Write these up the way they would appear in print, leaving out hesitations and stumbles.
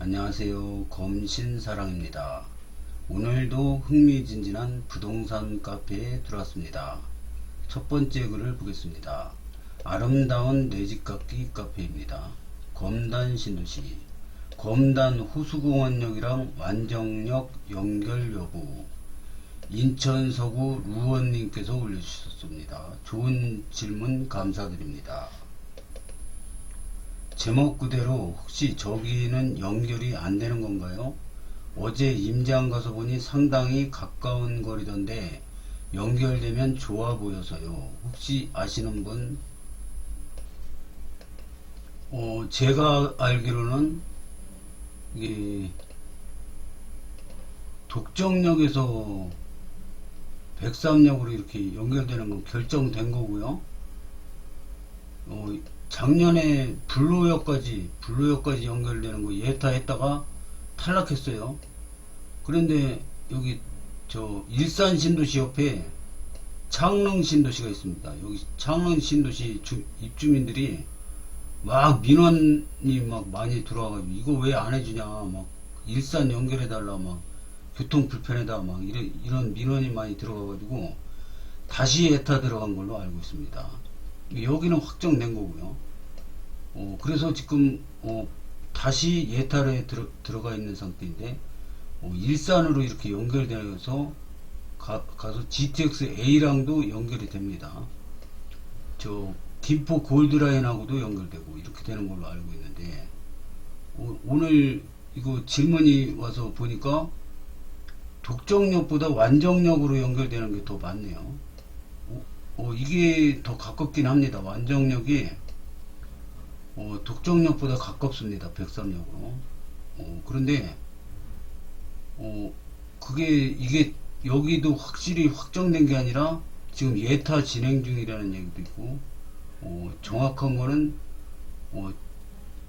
안녕하세요. 검신사랑입니다. 오늘도 흥미진진한 부동산 카페에 들어왔습니다. 첫 번째 글을 보겠습니다. 아름다운 내집갚기 카페입니다. 검단 신도시 검단 호수공원역이랑 완정역 연결 여부. 인천 서구 루원님께서 올려주셨습니다. 좋은 질문 감사드립니다. 제목 그대로 혹시 저기는 연결이 안 되는 건가요? 어제 임장 가서 보니 상당히 가까운 거리던데 연결되면 좋아 보여서요. 혹시 아시는 분? 제가 알기로는 이게 독정역에서 백삼역으로 이렇게 연결되는 건 결정된 거고요. 작년에 불로역까지 연결되는 거 예타했다가 탈락했어요. 그런데 여기 저 일산 신도시 옆에 창릉 신도시가 있습니다. 여기 창릉 신도시 입주민들이 막 민원이 막 많이 들어와가지고 이거 왜 안 해주냐, 막 일산 연결해달라, 막 교통 불편하다, 막 이런 민원이 많이 들어가가지고 다시 예타 들어간 걸로 알고 있습니다. 여기는 확정된 거고요. 그래서 지금 다시 예탈에 들어가 있는 상태인데 일산으로 이렇게 연결되어서 가서 GTX A랑도 연결이 됩니다. 저 김포 골드라인하고도 연결되고 이렇게 되는 걸로 알고 있는데 오늘 이거 질문이 와서 보니까 독정역보다 완정역으로 연결되는 게 더 많네요. 이게 더 가깝긴 합니다. 완정역이 독정역보다 가깝습니다. 백삼역으로. 그런데 이게 여기도 확실히 확정된 게 아니라 지금 예타 진행 중이라는 얘기도 있고 정확한 거는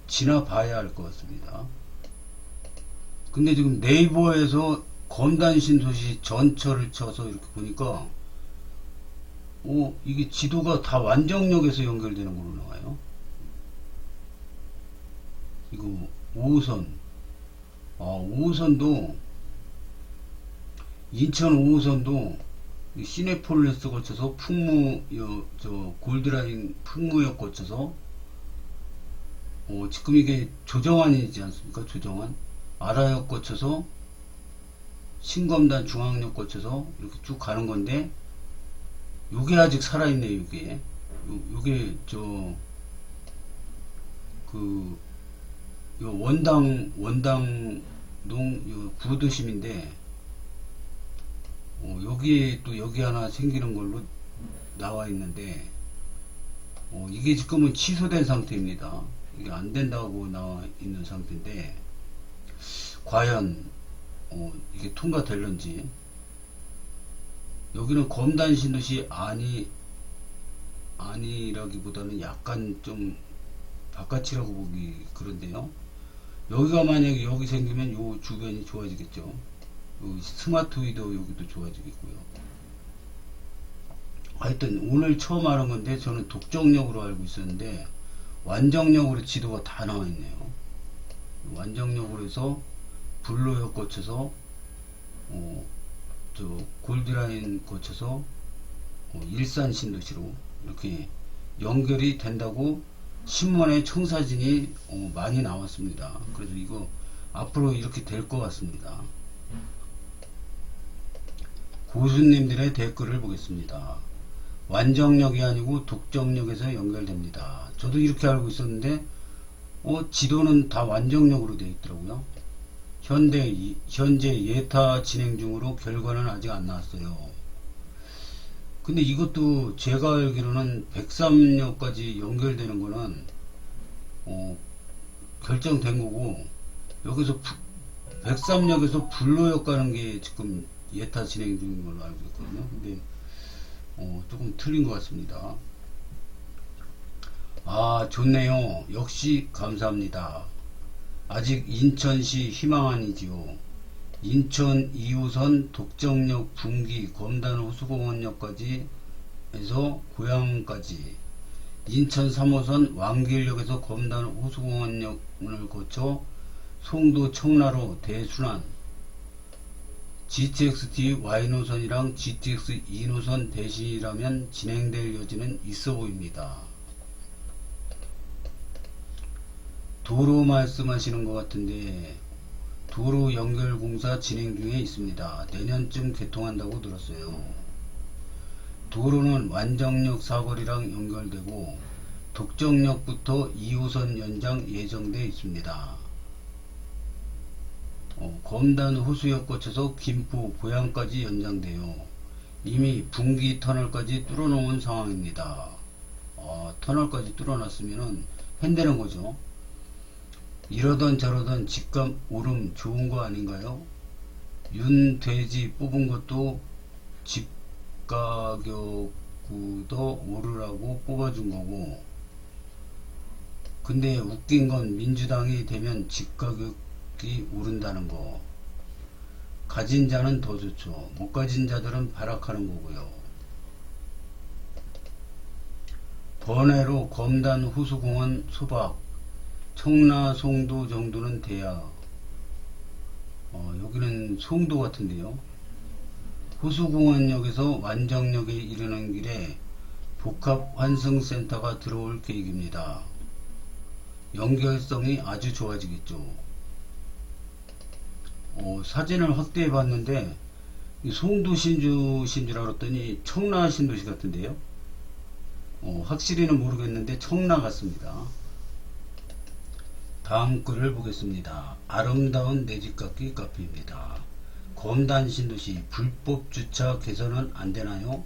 지나봐야 할 것 같습니다. 근데 지금 네이버에서 검단 신도시 전철을 쳐서 이렇게 보니까 이게 지도가 다 완정역에서 연결되는 걸로 나와요. 이거 5호선. 5호선도 인천 5호선도 시내폴리스 거쳐서 골드라인 풍무역 거쳐서 지금 이게 조정안이지 않습니까? 조정안 아라역 거쳐서 신검단 중앙역 거쳐서 이렇게 쭉 가는 건데 요게 아직 살아있네. 요게 요 원당동 요 구도심인데 여기에 또 여기 하나 생기는 걸로 나와 있는데 이게 지금은 취소된 상태입니다. 이게 안 된다고 나와 있는 상태인데 과연 이게 통과될런지. 여기는 검단 신도시 아니라기보다는 약간 좀 바깥이라고 보기 그런데요. 여기가 만약에 여기 생기면 요 주변이 좋아지겠죠. 요 스마트위도 여기도 좋아지겠고요. 하여튼 오늘 처음 알은 건데 저는 독정역으로 알고 있었는데 완정역으로 지도가 다 나와 있네요. 완정역으로 해서 불로역 거쳐서 골드라인 거쳐서 일산 신도시로 이렇게 연결이 된다고 신문에 청사진이 많이 나왔습니다. 그래서 이거 앞으로 이렇게 될 것 같습니다. 고수님들의 댓글을 보겠습니다. 완정역이 아니고 독정역에서 연결됩니다. 저도 이렇게 알고 있었는데 지도는 다 완정역으로 되어 있더라고요. 현재 예타 진행 중으로 결과는 아직 안 나왔어요. 근데 이것도 제가 알기로는 백삼역까지 연결되는 거는 결정된 거고 여기서 백삼역에서 불로역 가는 게 지금 예타 진행 중인 걸로 알고 있거든요. 근데 조금 틀린 것 같습니다. 좋네요. 역시 감사합니다. 아직 인천시 희망안이지요. 인천 2호선 독정역 분기 검단 호수공원역까지 해서 고양까지, 인천 3호선 왕길역에서 검단 호수공원역을 거쳐 송도 청라로 대순환 GTX-D Y노선이랑 GTX-E 노선 대신이라면 진행될 여지는 있어 보입니다. 도로 말씀하시는 것 같은데 도로 연결 공사 진행 중에 있습니다. 내년쯤 개통한다고 들었어요. 도로는 완정역 사거리랑 연결되고 독정역부터 2호선 연장 예정돼 있습니다. 검단 호수역 거쳐서 김포 고양까지 연장돼요. 이미 분기 터널까지 뚫어놓은 상황입니다. 터널까지 뚫어놨으면은 현대는 거죠. 이러던 저러던 집값 오름 좋은 거 아닌가요? 윤돼지 뽑은 것도 집 가격도 오르라고 뽑아준 거고, 근데 웃긴 건 민주당이 되면 집 가격이 오른다는 거. 가진 자는 더 좋죠. 못 가진 자들은 발악하는 거고요. 번외로 검단 호수공원 소박 청라 송도 정도는 돼야 여기는 송도 같은데요. 호수공원역에서 완정역에 이르는 길에 복합환승센터가 들어올 계획입니다. 연결성이 아주 좋아지겠죠. 사진을 확대해 봤는데 송도 신주신 줄 알았더니 청라 신도시 같은데요. 확실히는 모르겠는데 청라 같습니다. 다음 글을 보겠습니다. 아름다운 내집 갖기 카페입니다. 검단 신도시 불법 주차 개선은 안되나요?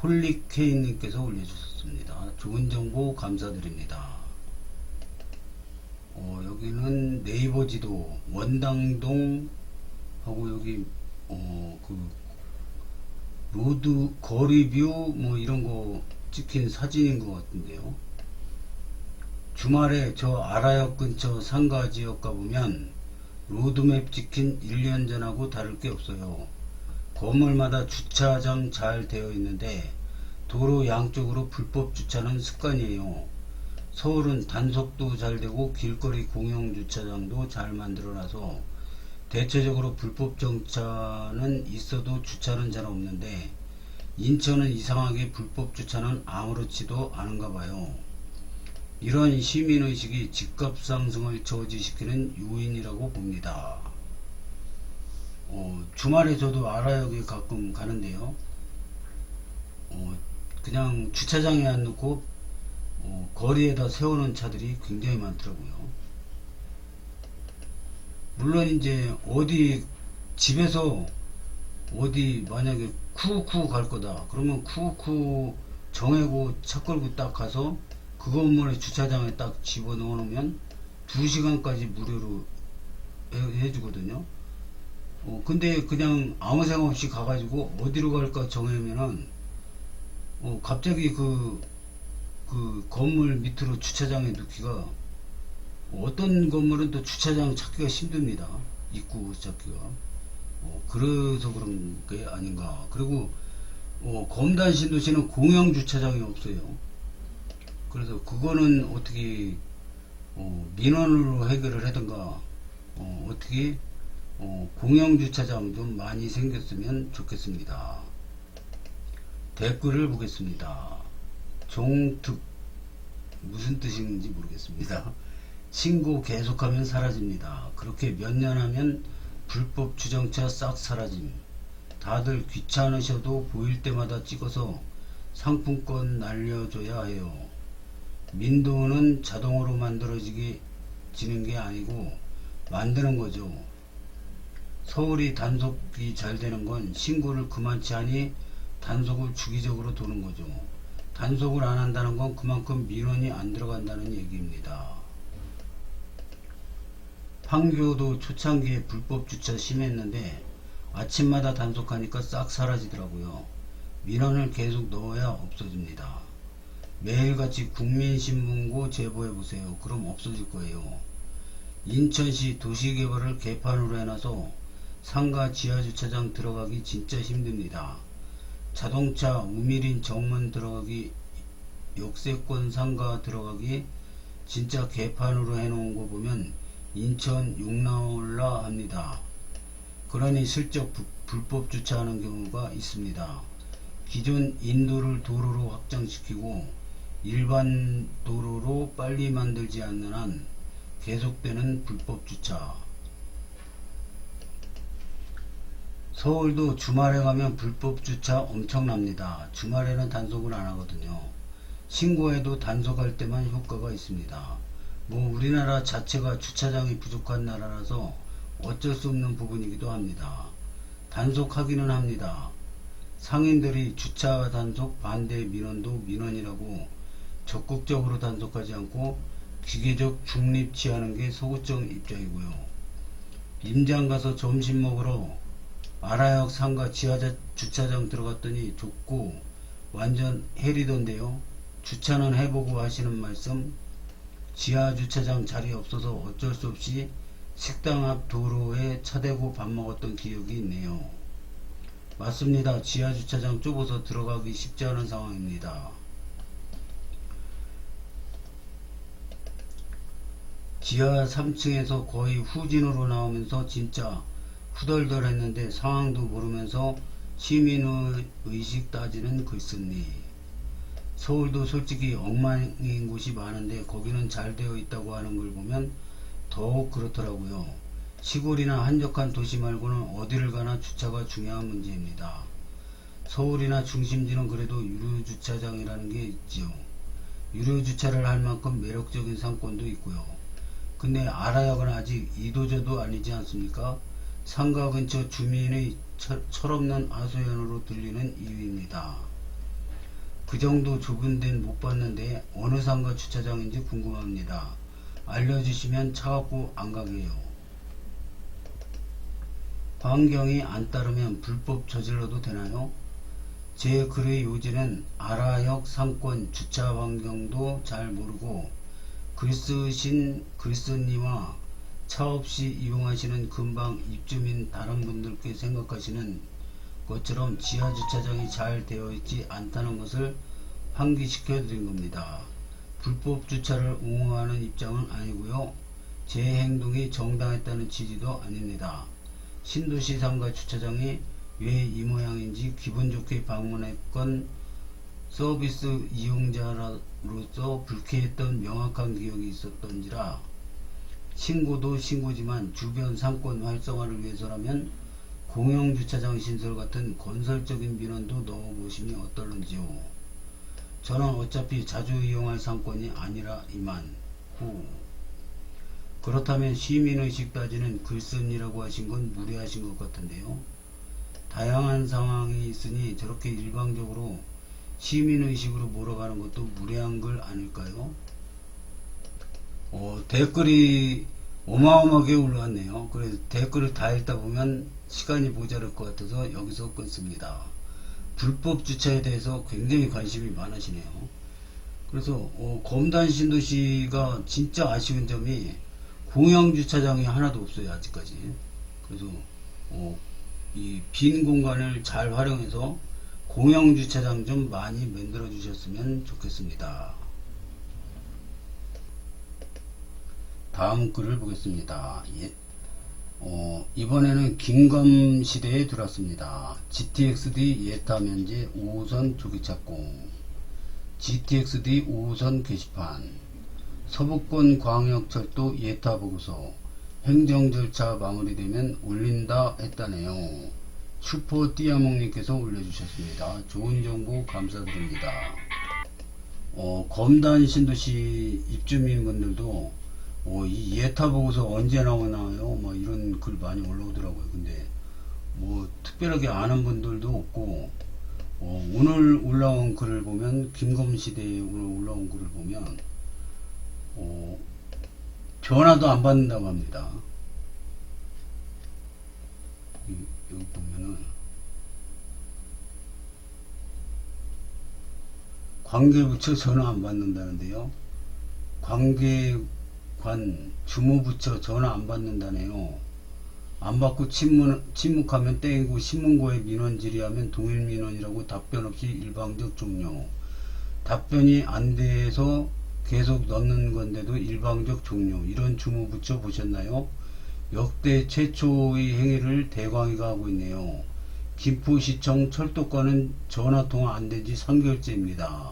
홀리케이님께서 올려주셨습니다. 좋은 정보 감사드립니다. 여기는 네이버 지도 원당동 하고 여기 그 로드 거리뷰 뭐 이런거 찍힌 사진인 것 같은데요. 주말에 저 아라역 근처 상가지역 가보면 로드맵 찍힌 1년 전하고 다를 게 없어요. 건물마다 주차장 잘 되어 있는데 도로 양쪽으로 불법 주차는 습관이에요. 서울은 단속도 잘 되고 길거리 공영 주차장도 잘 만들어놔서 대체적으로 불법 정차는 있어도 주차는 잘 없는데 인천은 이상하게 불법 주차는 아무렇지도 않은가 봐요. 이런 시민의식이 집값 상승을 저지시키는 요인이라고 봅니다. 주말에 저도 아라역에 가끔 가는데요. 그냥 주차장에 안 놓고 거리에다 세우는 차들이 굉장히 많더라고요. 물론 이제 어디 집에서 어디 만약에 쿠쿠 갈 거다 그러면 쿠쿠 정해고 차 끌고 딱 가서 그 건물에 주차장에 딱 집어넣어 놓으면 2시간까지 무료로 해주거든요. 근데 그냥 아무 생각 없이 가가지고 어디로 갈까 정하면은 갑자기 그 건물 밑으로 주차장에 넣기가 어떤 건물은 또 주차장 찾기가 힘듭니다. 입구 찾기가. 그래서 그런 게 아닌가. 그리고 검단 신도시는 공영 주차장이 없어요. 그래서 그거는 어떻게 민원으로 해결을 하든가 어떻게 공영 주차장 좀 많이 생겼으면 좋겠습니다. 댓글을 보겠습니다. 종특 무슨 뜻인지 모르겠습니다. 신고 계속하면 사라집니다. 그렇게 몇 년 하면 불법 주정차 싹 사라짐. 다들 귀찮으셔도 보일 때마다 찍어서 상품권 날려줘야 해요. 민도는 자동으로 만들어지는 게 아니고 만드는 거죠. 서울이 단속이 잘 되는 건 신고를 그만치 하니 단속을 주기적으로 도는 거죠. 단속을 안 한다는 건 그만큼 민원이 안 들어간다는 얘기입니다. 판교도 초창기에 불법 주차 심했는데 아침마다 단속하니까 싹 사라지더라고요. 민원을 계속 넣어야 없어집니다. 매일같이 국민신문고 제보해보세요. 그럼 없어질 거예요. 인천시 도시개발을 개판으로 해놔서 상가 지하주차장 들어가기 진짜 힘듭니다. 자동차 우미린 정문 들어가기, 역세권 상가 들어가기 진짜 개판으로 해놓은 거 보면 인천 용나올라 합니다. 그러니 슬쩍 불법 주차하는 경우가 있습니다. 기존 인도를 도로로 확장시키고 일반 도로로 빨리 만들지 않는 한 계속되는 불법 주차. 서울도 주말에 가면 불법 주차 엄청납니다. 주말에는 단속을 안 하거든요. 신고해도 단속할 때만 효과가 있습니다. 뭐 우리나라 자체가 주차장이 부족한 나라라서 어쩔 수 없는 부분이기도 합니다. 단속하기는 합니다. 상인들이 주차 단속 반대 민원도 민원이라고 적극적으로 단속하지 않고 기계적 중립치하는 게 서구적 입장이고요. 임장 가서 점심 먹으러 아라역 상가 지하 주차장 들어갔더니 좁고 완전 헬이던데요. 주차는 해보고 하시는 말씀. 지하 주차장 자리 없어서 어쩔 수 없이 식당 앞 도로에 차 대고 밥 먹었던 기억이 있네요. 맞습니다. 지하 주차장 좁아서 들어가기 쉽지 않은 상황입니다. 지하 3층에서 거의 후진으로 나오면서 진짜 후덜덜 했는데 상황도 모르면서 시민의 의식 따지는 글쓴이. 서울도 솔직히 엉망인 곳이 많은데 거기는 잘 되어 있다고 하는 걸 보면 더욱 그렇더라고요. 시골이나 한적한 도시 말고는 어디를 가나 주차가 중요한 문제입니다. 서울이나 중심지는 그래도 유료주차장이라는 게 있지요. 유료주차를 할 만큼 매력적인 상권도 있고요. 근데 아라역은 아직 이도저도 아니지 않습니까? 상가 근처 주민의 철없는 하소연으로 들리는 이유입니다. 그 정도 좁은 데는 못 봤는데 어느 상가 주차장인지 궁금합니다. 알려주시면 차 갖고 안 가게 해요. 환경이 안 따르면 불법 저질러도 되나요? 제 글의 요지는 아라역 상권 주차 환경도 잘 모르고 글 쓰신 글쓴이와 차 없이 이용하시는 근방 입주민 다른 분들께 생각하시는 것처럼 지하 주차장이 잘 되어 있지 않다는 것을 환기시켜 드린 겁니다. 불법 주차를 옹호하는 입장은 아니고요. 제 행동이 정당했다는 취지도 아닙니다. 신도시 상가 주차장이 왜 이 모양인지 기분 좋게 방문했건 서비스 이용자로서 불쾌했던 명확한 기억이 있었던지라 신고도 신고지만 주변 상권 활성화를 위해서라면 공영주차장 신설 같은 건설적인 민원도 넣어보시면 어떨런지요. 저는 어차피 자주 이용할 상권이 아니라 이만. 후. 그렇다면 시민의식 따지는 글쓴이라고 하신 건 무례하신 것 같은데요. 다양한 상황이 있으니 저렇게 일방적으로 시민의식으로 몰아가는 것도 무례한 걸 아닐까요? 댓글이 어마어마하게 올라왔네요. 그래서 댓글을 다 읽다 보면 시간이 모자랄 것 같아서 여기서 끊습니다. 불법 주차에 대해서 굉장히 관심이 많으시네요. 그래서 검단 신도시가 진짜 아쉬운 점이 공영 주차장이 하나도 없어요, 아직까지. 그래서 이 빈 공간을 잘 활용해서 공영 주차장 좀 많이 만들어 주셨으면 좋겠습니다. 다음 글을 보겠습니다. 이번에는 김검 시대에 들어왔습니다. GTX-D 예타 면제 5호선 조기 착공. GTX-D 5호선 게시판. 서부권 광역철도 예타 보고서. 행정 절차 마무리되면 올린다 했다네요. 슈퍼 띠아몽님께서 올려주셨습니다. 좋은 정보 감사드립니다. 검단 신도시 입주민분들도 이 예타 보고서 언제 나오나요? 뭐 이런 글 많이 올라오더라고요. 근데 뭐 특별하게 아는 분들도 없고 오늘 올라온 글을 보면 김검시대에 오늘 올라온 글을 보면 전화도 안 받는다고 합니다. 여기 보면은 관계부처 전화 안 받는다는데요. 관계관 주무부처 전화 안 받는다네요. 안 받고 침묵하면 땡이고 신문고에 민원 질의하면 동일민원이라고 답변 없이 일방적 종료. 답변이 안 돼서 계속 넣는 건데도 일방적 종료. 이런 주무부처 보셨나요? 역대 최초의 행위를 대광이가 하고 있네요. 김포시청 철도과는 전화통화 안된지 3개월째입니다.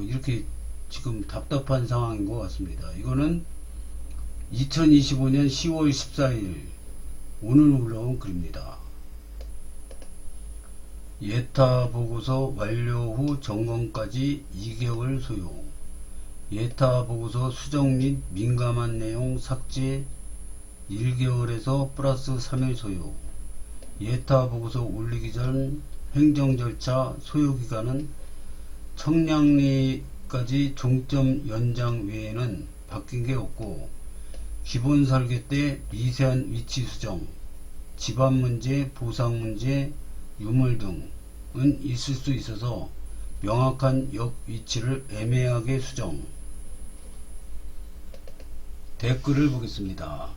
이렇게 지금 답답한 상황인 것 같습니다. 이거는 2025년 10월 14일 오늘 올라온 글입니다. 예타 보고서 완료 후 점검까지 2개월 소요. 예타 보고서 수정 및 민감한 내용 삭제 1개월에서 플러스 3일 소요. 예타 보고서 올리기 전 행정 절차 소요 기간은 청량리까지 종점 연장 외에는 바뀐 게 없고, 기본 설계 때 미세한 위치 수정, 집안 문제, 보상 문제, 유물 등은 있을 수 있어서 명확한 역 위치를 애매하게 수정. 댓글을 보겠습니다.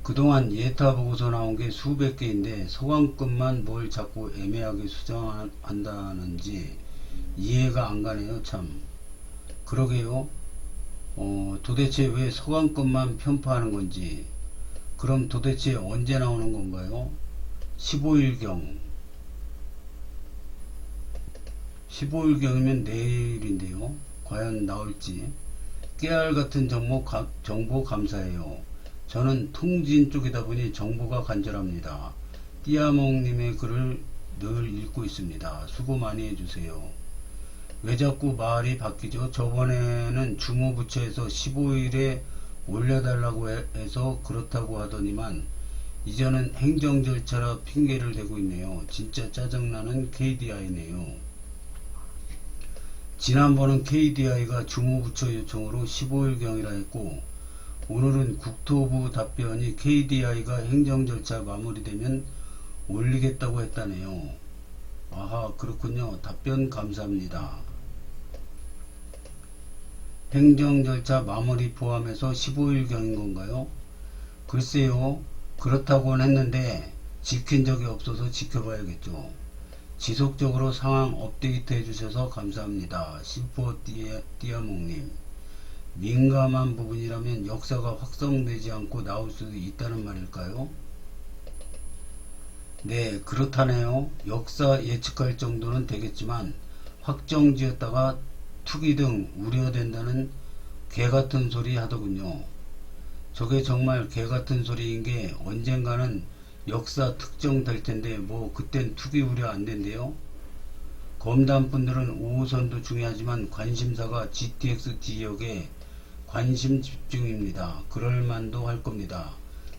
그동안 예타 보고서 나온 게 수백 개인데 소관급만 뭘 자꾸 애매하게 수정한다는지 이해가 안 가네요. 참 그러게요. 도대체 왜 소관급만 편파하는 건지. 그럼 도대체 언제 나오는 건가요? 15일경이면 내일인데요. 과연 나올지. 깨알 같은 정보 감사해요. 저는 통진 쪽이다 보니 정보가 간절합니다. 띠아몽님의 글을 늘 읽고 있습니다. 수고 많이 해주세요. 왜 자꾸 말이 바뀌죠? 저번에는 주무부처에서 15일에 올려달라고 해서 그렇다고 하더니만 이제는 행정 절차라 핑계를 대고 있네요. 진짜 짜증나는 KDI네요. 지난번은 KDI가 주무부처 요청으로 15일경이라 했고, 오늘은 국토부 답변이 KDI가 행정 절차 마무리되면 올리겠다고 했다네요. 아하, 그렇군요. 답변 감사합니다. 행정 절차 마무리 포함해서 15일경인 건가요? 글쎄요. 그렇다고는 했는데 지킨 적이 없어서 지켜봐야겠죠. 지속적으로 상황 업데이트 해주셔서 감사합니다. 심포띠아몽님. 민감한 부분이라면 역사가 확정되지 않고 나올 수도 있다는 말일까요? 네, 그렇다네요. 역사 예측할 정도는 되겠지만 확정지었다가 투기 등 우려된다는 개같은 소리 하더군요. 저게 정말 개같은 소리인 게 언젠가는 역사 특정될 텐데 뭐 그땐 투기 우려 안 된대요. 검단분들은 5호선도 중요하지만 관심사가 GTX 지역에 관심 집중입니다. 그럴만도 할 겁니다.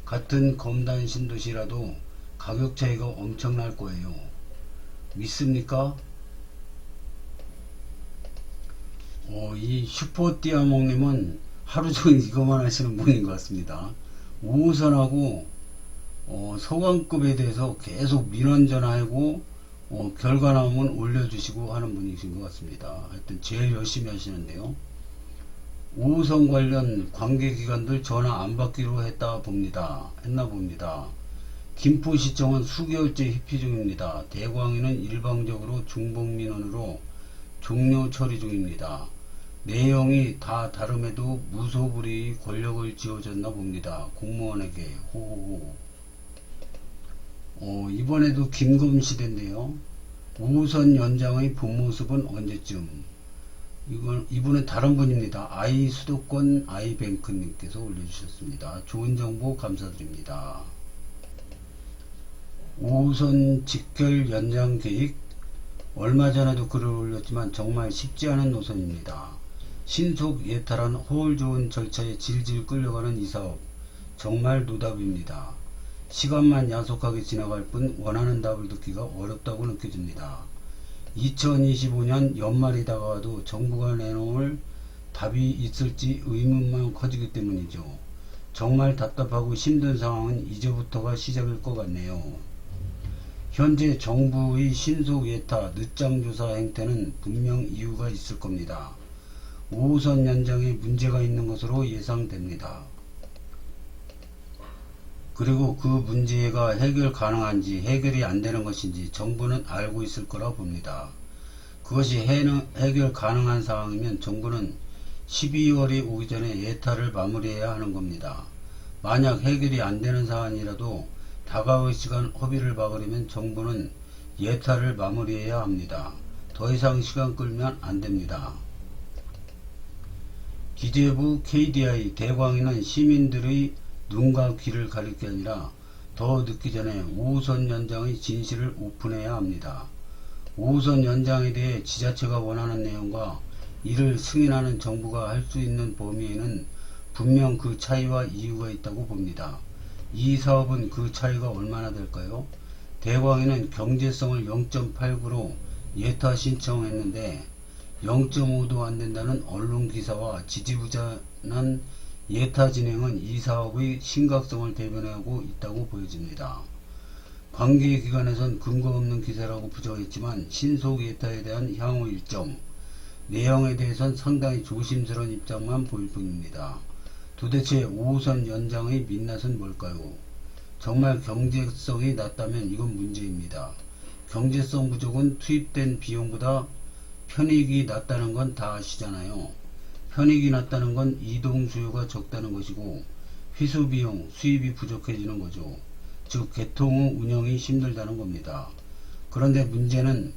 같은 검단 신도시라도 가격 차이가 엄청날 거예요. 믿습니까? 이 슈퍼띠아몽님은 하루 종일 이것만 하시는 분인 것 같습니다. 5호선하고 소관급에 대해서 계속 민원 전화하고 결과 나오면 올려주시고 하는 분이신 것 같습니다. 하여튼 제일 열심히 하시는데요. 5호선 관련 관계기관들 전화 안 받기로 했나 봅니다. 김포시청은 수개월째 회피 중입니다. 대광위는 일방적으로 중복민원으로 종료 처리 중입니다. 내용이 다 다름에도 무소불위 권력을 쥐어줬나 봅니다. 공무원에게 호호호. 이번에도 김검시대인데요. 5호선 연장의 본모습은 언제쯤? 이분은 다른 분입니다. 아이수도권 아이뱅크님께서 올려주셨습니다. 좋은 정보 감사드립니다. 5호선 직결 연장 계획, 얼마 전에도 글을 올렸지만 정말 쉽지 않은 노선입니다. 신속 예탈한 허울 좋은 절차에 질질 끌려가는 이 사업, 정말 노답입니다. 시간만 야속하게 지나갈 뿐 원하는 답을 듣기가 어렵다고 느껴집니다. 2025년 연말이 다가와도 정부가 내놓을 답이 있을지 의문만 커지기 때문이죠. 정말 답답하고 힘든 상황은 이제부터가 시작일 것 같네요. 현재 정부의 신속 예타 늦장 조사 행태는 분명 이유가 있을 겁니다. 5호선 연장에 문제가 있는 것으로 예상됩니다. 그리고 그 문제가 해결 가능한지 해결이 안 되는 것인지 정부는 알고 있을 거라 봅니다. 그것이 해결 가능한 상황이면 정부는 12월이 오기 전에 예타를 마무리해야 하는 겁니다. 만약 해결이 안 되는 사안이라도 다가올 시간 허비를 막으려면 정부는 예타를 마무리해야 합니다. 더 이상 시간 끌면 안 됩니다. 기재부 KDI 대광위는 시민들의 눈과 귀를 가릴 게 아니라 더 늦기 전에 5호선 연장의 진실을 오픈해야 합니다. 5호선 연장에 대해 지자체가 원하는 내용과 이를 승인하는 정부가 할 수 있는 범위에는 분명 그 차이와 이유가 있다고 봅니다. 이 사업은 그 차이가 얼마나 될까요? 대광위는 경제성을 0.89로 예타 신청했는데 0.5도 안 된다는 언론 기사와 지지부진한 예타 진행은 이 사업의 심각성을 대변하고 있다고 보여집니다. 관계기관에선 근거 없는 기사라고 부정했지만 신속 예타에 대한 향후 일정, 내용에 대해선 상당히 조심스러운 입장만 보일 뿐입니다. 도대체 5호선 연장의 민낯은 뭘까요? 정말 경제성이 낮다면 이건 문제입니다. 경제성 부족은 투입된 비용보다 편익이 낮다는 건 다 아시잖아요. 편익이 낮다는 건 이동 수요가 적다는 것이고 회수 비용, 수입이 부족해지는 거죠. 즉 개통 후 운영이 힘들다는 겁니다. 그런데 문제는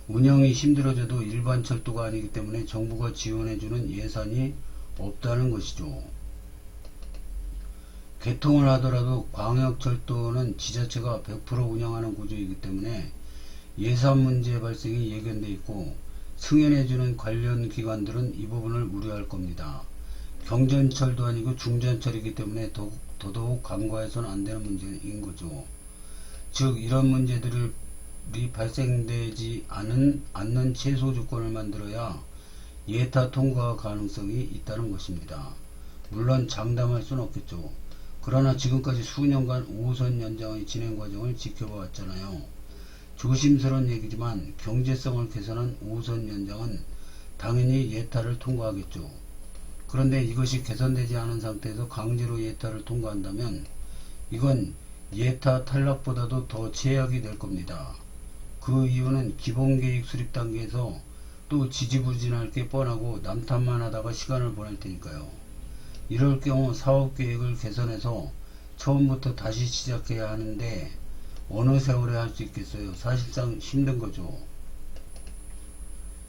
운영이 힘들어져도 일반 철도가 아니기 때문에 정부가 지원해주는 예산이 없다는 것이죠. 개통을 하더라도 광역철도는 지자체가 100% 운영하는 구조이기 때문에 예산 문제 발생이 예견돼 있고 승인해주는 관련 기관들은 이 부분을 우려할 겁니다. 경전철도 아니고 중전철이기 때문에 더더욱 간과해서는 안 되는 문제인 거죠. 즉 이런 문제들이 발생되지 않는 최소 조건을 만들어야 예타 통과 가능성이 있다는 것입니다. 물론 장담할 수는 없겠죠. 그러나 지금까지 수년간 5호선 연장의 진행 과정을 지켜봐 왔잖아요. 조심스러운 얘기지만 경제성을 개선한 5호선 연장은 당연히 예타를 통과하겠죠. 그런데 이것이 개선되지 않은 상태에서 강제로 예타를 통과한다면 이건 예타 탈락보다도 더 최악이 될 겁니다. 그 이유는 기본계획 수립 단계에서 또 지지부진할 게 뻔하고 남탓만 하다가 시간을 보낼 테니까요. 이럴 경우 사업계획을 개선해서 처음부터 다시 시작해야 하는데 어느 세월에 할 수 있겠어요. 사실상 힘든 거죠.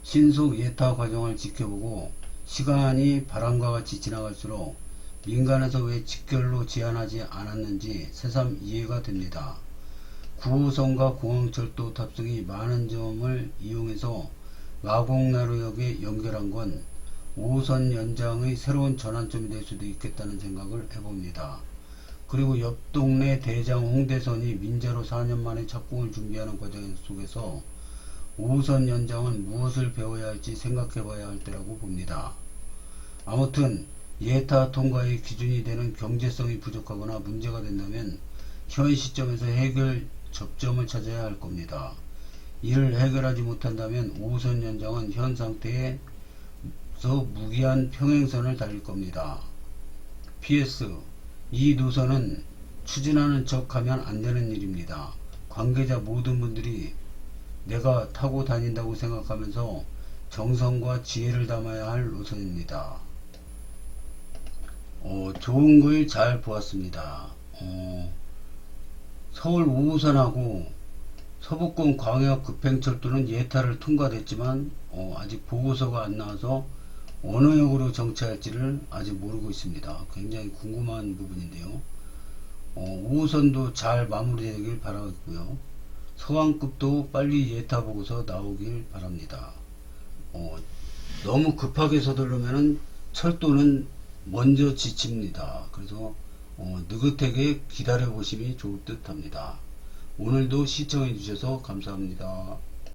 신속 예타 과정을 지켜보고 시간이 바람과 같이 지나갈수록 민간에서 왜 직결로 제한하지 않았는지 새삼 이해가 됩니다. 9호선과 공항철도 탑승이 많은 점을 이용해서 마곡나루역에 연결한 건 5호선 연장의 새로운 전환점이 될 수도 있겠다는 생각을 해봅니다. 그리고 옆 동네 대장 홍대선이 민자로 4년 만에 착공을 준비하는 과정 속에서 5호선 연장은 무엇을 배워야 할지 생각해 봐야 할 때라고 봅니다. 아무튼 예타 통과의 기준이 되는 경제성이 부족하거나 문제가 된다면 현 시점에서 해결 접점을 찾아야 할 겁니다. 이를 해결하지 못한다면 5호선 연장은 현 상태에서 무기한 평행선을 달릴 겁니다. PS 이 노선은 추진하는 척 하면 안 되는 일입니다. 관계자 모든 분들이 내가 타고 다닌다고 생각하면서 정성과 지혜를 담아야 할 노선입니다. 좋은 글 잘 보았습니다. 서울 5호선하고 서북권 광역 급행철도는 예타를 통과됐지만 아직 보고서가 안 나와서 어느 역으로 정차할지를 아직 모르고 있습니다. 굉장히 궁금한 부분인데요. 5호선도 잘 마무리되길 바라고요. 서안급도 빨리 예타 보고서 나오길 바랍니다. 너무 급하게 서두르면 철도는 먼저 지칩니다. 그래서 느긋하게 기다려 보심이 좋을 듯 합니다. 오늘도 시청해 주셔서 감사합니다.